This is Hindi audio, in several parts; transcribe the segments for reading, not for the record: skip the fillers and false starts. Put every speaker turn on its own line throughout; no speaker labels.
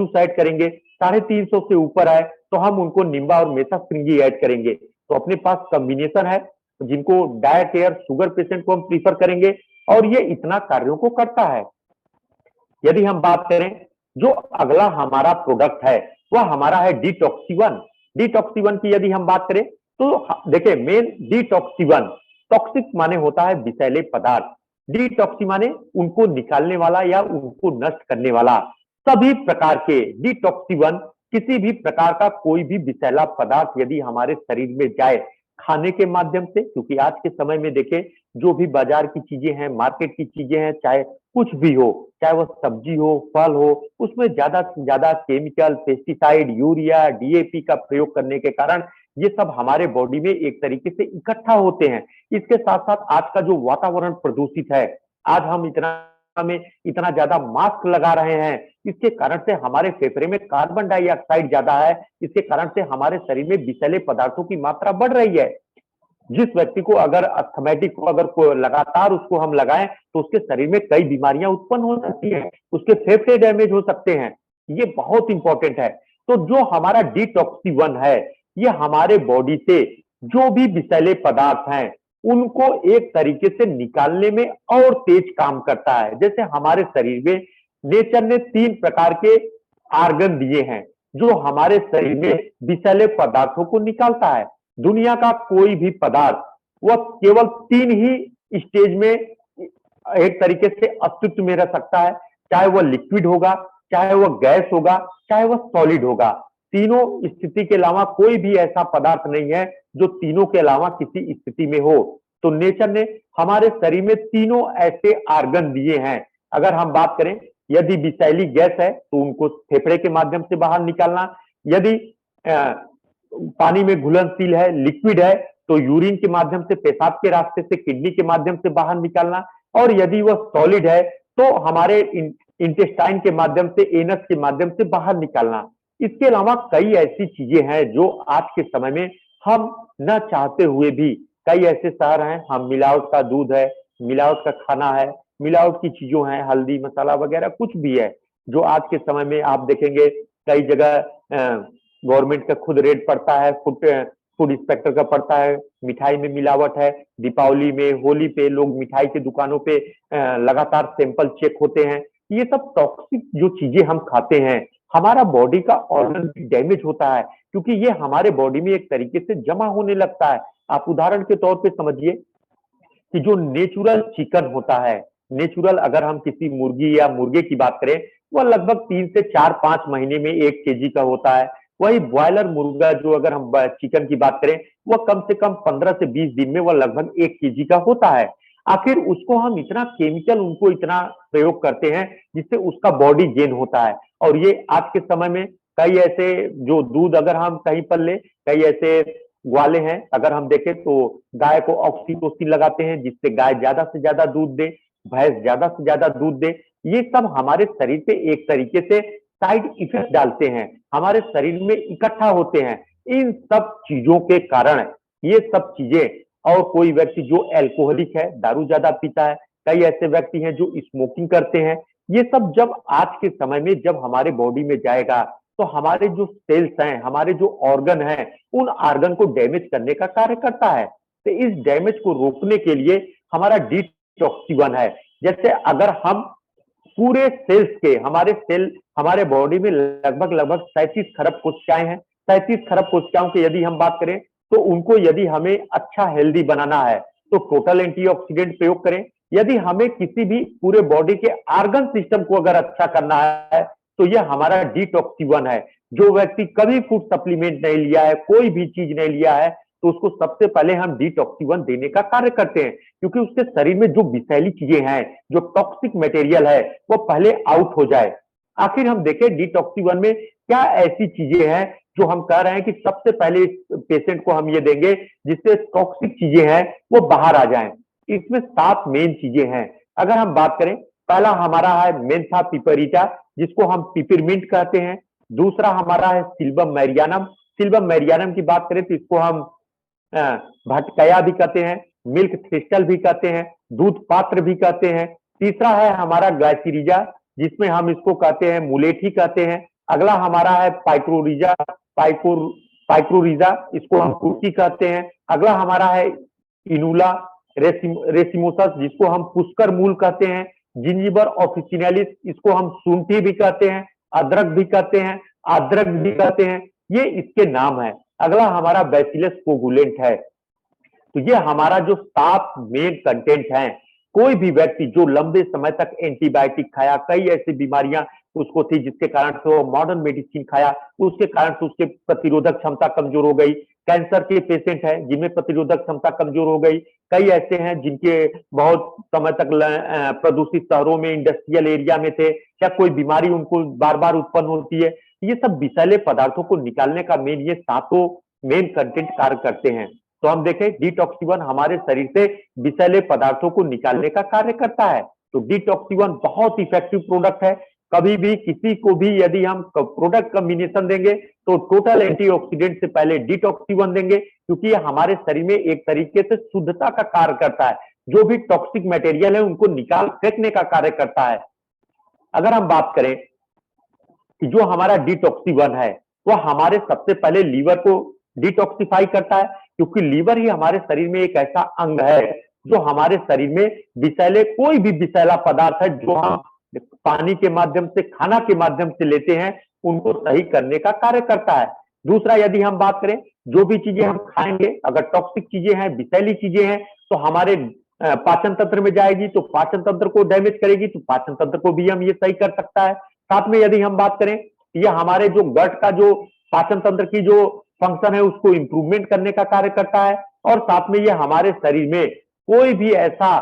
जूस ऐड करेंगे, 350 से ऊपर है तो हम उनको निम्बा और मेसाफ्रिंगी ऐड करेंगे। तो अपने पास कॉम्बिनेशन है जिनको डाइट एयर शुगर पेशेंट को हम प्रीफर करेंगे और ये इतना कार्यों को करता है। यदि हम बात करें जो अगला हमारा प्रोडक्ट है वह हमारा है डिटॉक्सी 1। डिटॉक्सी 1 की यदि हम बात करें तो देखिए मेन डिटॉक्सी 1 टॉक्सिक माने होता है विषैले पदार्थ, डिटॉक्सी माने उनको निकालने वाला या उनको नष्ट करने वाला। सभी प्रकार के डिटॉक्सी 1 किसी भी प्रकार का कोई भी विषैला पदार्थ यदि हमारे शरीर में जाए खाने के माध्यम से, क्योंकि आज के समय में देखें जो भी बाजार की चीजें हैं, मार्केट की चीजें हैं, चाहे कुछ भी हो, चाहे वह सब्जी हो, फल हो, उसमें ज्यादा से ज्यादा केमिकल, पेस्टिसाइड, यूरिया, डीएपी का प्रयोग करने के कारण ये सब हमारे बॉडी में एक तरीके से इकट्ठा होते हैं। इसके साथ साथ आज का जो वातावरण प्रदूषित है, आज हम इतना ज्यादा मास्क लगा रहे हैं, इसके कारण से हमारे फेफड़े में कार्बन डाइऑक्साइड ज्यादा है, इसके कारण से हमारे शरीर में विषैले पदार्थों की मात्रा बढ़ रही है। जिस व्यक्ति को अगर अस्थमैटिक को अगर लगातार उसको हम लगाएं तो उसके शरीर में कई बीमारियां उत्पन्न हो सकती हैं, उसके फेफड़े डैमेज हो सकते हैं। ये बहुत इंपॉर्टेंट है। तो जो हमारा डिटॉक्सी 1 है ये हमारे बॉडी से जो भी विषैले पदार्थ हैं उनको एक तरीके से निकालने में और तेज काम करता है। जैसे हमारे शरीर में नेचर ने 3 प्रकार के आर्गन दिए हैं जो हमारे शरीर में विषैले पदार्थों को निकालता है। दुनिया का कोई भी पदार्थ वह केवल 3 ही स्टेज में एक तरीके से अस्तित्व में रह सकता है, चाहे वह लिक्विड होगा, चाहे वह गैस होगा, चाहे वह सॉलिड होगा। तीनों स्थिति के अलावा कोई भी ऐसा पदार्थ नहीं है जो तीनों के अलावा किसी स्थिति में हो। तो नेचर ने हमारे शरीर में तीनों ऐसे आर्गन दिए हैं। अगर हम बात करें यदि विषैली गैस है तो उनको फेफड़े के माध्यम से बाहर निकालना, यदि पानी में घुलनशील है, लिक्विड है तो यूरिन के माध्यम से, पेशाब के रास्ते से, किडनी के माध्यम से बाहर निकालना, और यदि वह सॉलिड है तो हमारे इंटेस्टाइन के माध्यम से, एनस के माध्यम से बाहर निकालना। इसके अलावा कई ऐसी चीजें हैं जो आज के समय में हम न चाहते हुए भी, कई ऐसे शहर हैं, हम मिलावट का दूध है, मिलावट का खाना है, मिलावट की चीजों हैं, हल्दी मसाला वगैरह कुछ भी है जो आज के समय में आप देखेंगे कई जगह गवर्नमेंट का खुद रेट पड़ता है, फूड इंस्पेक्टर का पड़ता है, मिठाई में मिलावट है। दीपावली में, होली पे लोग मिठाई की दुकानों पे लगातार सैंपल चेक होते हैं। ये सब टॉक्सिक जो चीजें हम खाते हैं, हमारा बॉडी का ऑर्गन डैमेज होता है क्योंकि ये हमारे बॉडी में एक तरीके से जमा होने लगता है। आप उदाहरण के तौर पे समझिए कि जो नेचुरल चिकन होता है, नेचुरल अगर हम किसी मुर्गी या मुर्गे की बात करें, वह लगभग 3 से 4-5 महीने में 1 केजी का होता है। वही ब्रॉयलर मुर्गा जो अगर हम चिकन की बात करें, वह कम से कम 15 से 20 दिन में वह लगभग 1 केजी का होता है। आखिर उसको हम इतना केमिकल उनको इतना प्रयोग करते हैं जिससे उसका बॉडी गेन होता है। और ये आज के समय में कई ऐसे जो दूध अगर हम कहीं पर ले, कई ऐसे ग्वाले हैं, अगर हम देखें तो गाय को ऑक्सीटोसिन लगाते हैं जिससे गाय ज्यादा से ज्यादा दूध दे, भैंस ज्यादा से ज्यादा दूध दे। ये सब हमारे शरीर पे एक तरीके से साइड इफेक्ट डालते हैं, हमारे शरीर में इकट्ठा होते हैं। इन सब चीजों के कारण ये सब चीजें, और कोई व्यक्ति जो अल्कोहलिक है, दारू ज्यादा पीता है, कई ऐसे व्यक्ति हैं जो स्मोकिंग करते हैं, ये सब जब आज के समय में जब हमारे बॉडी में जाएगा तो हमारे जो सेल्स हैं, हमारे जो ऑर्गन हैं, उन ऑर्गन को डैमेज करने का कार्य करता है। तो इस डैमेज को रोकने के लिए हमारा डिटॉक्सी 1 है। जैसे अगर हम पूरे सेल्स के, हमारे सेल, हमारे बॉडी में लगभग 37 खरब कोशिकाएं हैं। 37 खरब कोशिकाओं की यदि हम बात करें तो उनको यदि हमें अच्छा हेल्दी बनाना है तो टोटल एंटीऑक्सीडेंट प्रयोग करें। यदि हमें किसी भी पूरे बॉडी के ऑर्गन सिस्टम को अगर अच्छा करना है तो यह हमारा डिटॉक्सी 1 है। जो व्यक्ति कभी फूड सप्लीमेंट नहीं लिया है, कोई भी चीज नहीं लिया है, तो उसको सबसे पहले हम डिटॉक्सी 1 देने का कार्य करते हैं क्योंकि उसके शरीर में जो विषैली चीजें हैं, जो टॉक्सिक मटेरियल है, वो पहले आउट हो जाए। आखिर हम देखें डिटॉक्सी 1 में क्या ऐसी चीजें हैं जो हम कह रहे हैं कि सबसे पहले इस पेशेंट को हम ये देंगे जिससे टॉक्सिक चीजें हैं वो बाहर आ जाएं। इसमें 7 मेन चीजें हैं। अगर हम बात करें, पहला हमारा है मेंथा पिपरिटा जिसको हम पिपरमिंट कहते हैं। दूसरा हमारा है सिल्बम मैरियानम। सिल्बम मैरियानम की बात करें तो इसको हम भटकया भी कहते हैं, मिल्क थ्रिस्टल भी कहते हैं, दूध पात्र भी कहते हैं। तीसरा है हमारा ग्लाइसिरिजा जिसमें हम इसको कहते हैं मुलेठी कहते हैं। अगला हमारा है पाइक्रोरिजा, पाइकोर पाइक्रोरिजा, इसको हम कुर्की कहते हैं। अगला हमारा है इनुला रेसिमोसस, जिसको हम पुष्कर मूल कहते हैं। जिंजीबर ऑफिसिनालिस, इसको हम शुंठी भी कहते हैं, अदरक भी कहते हैं, अदरक भी कहते हैं, ये इसके नाम है। अगला हमारा बैसिलस कोगुलेंट है। तो ये हमारा जो 7 मेन कंटेंट हैं। कोई भी व्यक्ति जो लंबे समय तक एंटीबायोटिक खाया, कई ऐसी बीमारियां उसको थी जिसके कारण से वो मॉडर्न मेडिसिन खाया, उसके कारण से उसके प्रतिरोधक क्षमता कमजोर हो गई। कैंसर के पेशेंट हैं जिनमें प्रतिरोधक क्षमता कमजोर हो गई। कई ऐसे हैं जिनके बहुत समय तक प्रदूषित शहरों में, इंडस्ट्रियल एरिया में थे, या कोई बीमारी उनको बार बार उत्पन्न होती है। ये सब विषैले पदार्थों को निकालने का मेन, ये सातों मेन कंटेंट कार्य करते हैं। तो हम देखें डिटॉक्सी-1 हमारे शरीर से विषैले पदार्थों को निकालने का कार्य करता है। तो डिटॉक्सी-1 बहुत इफेक्टिव प्रोडक्ट है। कभी भी किसी को भी यदि हम प्रोडक्ट कॉम्बिनेशन देंगे तो टोटल एंटीऑक्सीडेंट से पहले डिटॉक्सी-1 देंगे, क्योंकि ये हमारे शरीर में एक तरीके से शुद्धता का कार्य करता है। जो भी टॉक्सिक मटेरियल है उनको निकाल फेंकने का कार्य करता है। अगर हम बात करें कि जो हमारा डिटॉक्सी-1 है वो हमारे सबसे पहले लीवर को डिटॉक्सिफाई करता है, क्योंकि लीवर ही हमारे शरीर में एक ऐसा अंग है जो हमारे शरीर में विषैले, कोई भी विषैला पदार्थ है जो हम पानी के माध्यम से, खाना के माध्यम से लेते हैं, उनको सही करने का कार्य करता है। दूसरा, यदि हम बात करें जो भी चीजें हम खाएंगे, अगर टॉक्सिक चीजें हैं, विषैली चीजें हैं, तो हमारे पाचन तंत्र में जाएगी, तो पाचन तंत्र को डैमेज करेगी, तो पाचन तंत्र को भी हम ये सही कर सकता है। साथ में यदि हम बात करें, ये हमारे जो गट का जो पाचन तंत्र की जो फंक्शन है उसको इंप्रूवमेंट करने का कार्य करता है। और साथ में ये हमारे शरीर में कोई भी ऐसा,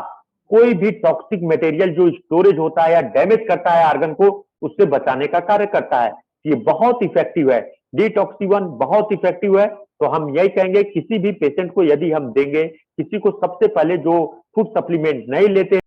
कोई भी टॉक्सिक मटेरियल जो स्टोरेज होता है या डैमेज करता है ऑर्गन को, उससे बचाने का कार्य करता है। ये बहुत इफेक्टिव है, डिटॉक्सी-1 बहुत इफेक्टिव है। तो हम यही कहेंगे किसी भी पेशेंट को यदि हम देंगे, किसी को सबसे पहले जो फूड सप्लीमेंट नहीं लेते